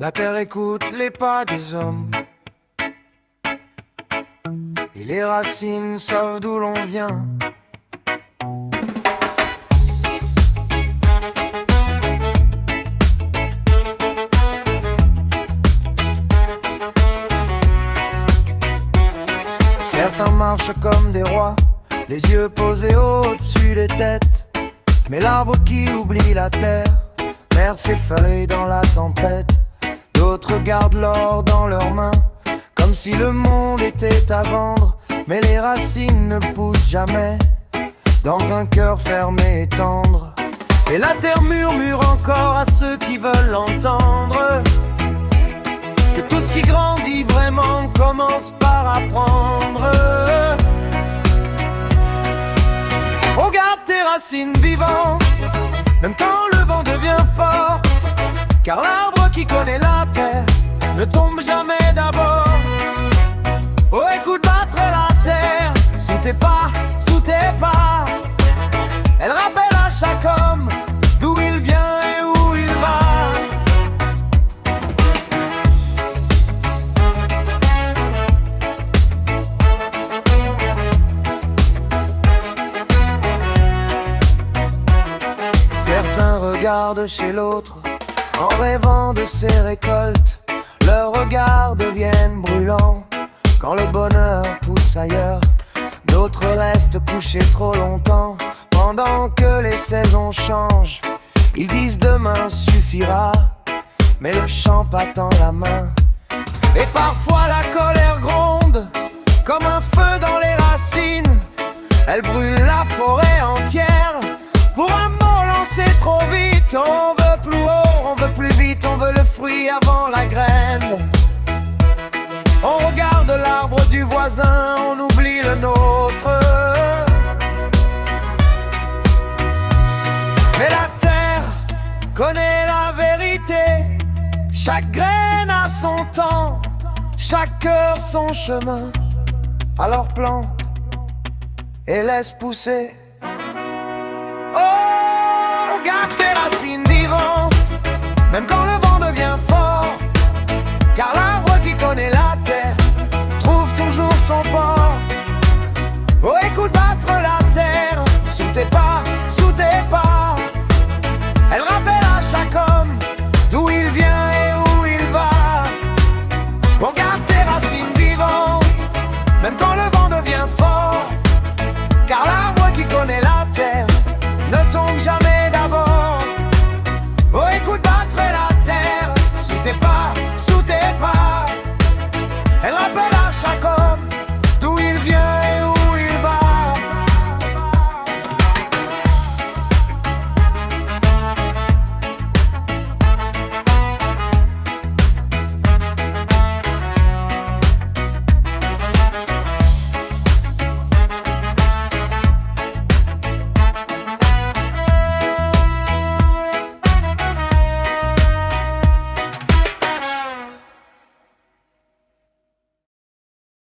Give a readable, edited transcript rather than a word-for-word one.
La terre écoute les pas des hommes, et les racines savent d'où l'on vient. Certains marchent comme des rois, les yeux posés au-dessus des têtes. Mais l'arbre qui oublie la terre perd ses feuilles dans la tempête. D'autres gardent l'or dans leurs mains, comme si le monde était à vendre. Mais les racines ne poussent jamais dans un cœur fermé et tendre. Et la terre murmure encore à ceux qui veulent l'entendre, que tout ce qui grandit vraiment commence par apprendre. Regarde tes racines vivantes, même quand le vent devient fort, car l'arbre qui connaît la terre ne tombe jamais d'abord. Oh, écoute battre la terre sous tes pas, sous tes pas. Elle rappelle à chaque homme d'où il vient et où il va. Certains regardent chez l'autre en rêvant de ses récoltes. Leurs regards deviennent brûlants quand le bonheur pousse ailleurs. D'autres restent couchés trop longtemps pendant que les saisons changent. Ils disent demain suffira, mais le champ pas tend la main. Et parfois la colère gronde comme un feu dans les racines. Elle brûle la forêt entière pour un mot lancé trop vite. On veut plus haut, on veut plus vite, on veut le fruit avant la graine. On regarde l'arbre du voisin, on oublie le nôtre. Mais la terre connaît la vérité. Chaque graine a son temps, chaque cœur son chemin. Alors plante et laisse pousser. Oh, regarde tes racines vivantes, même quand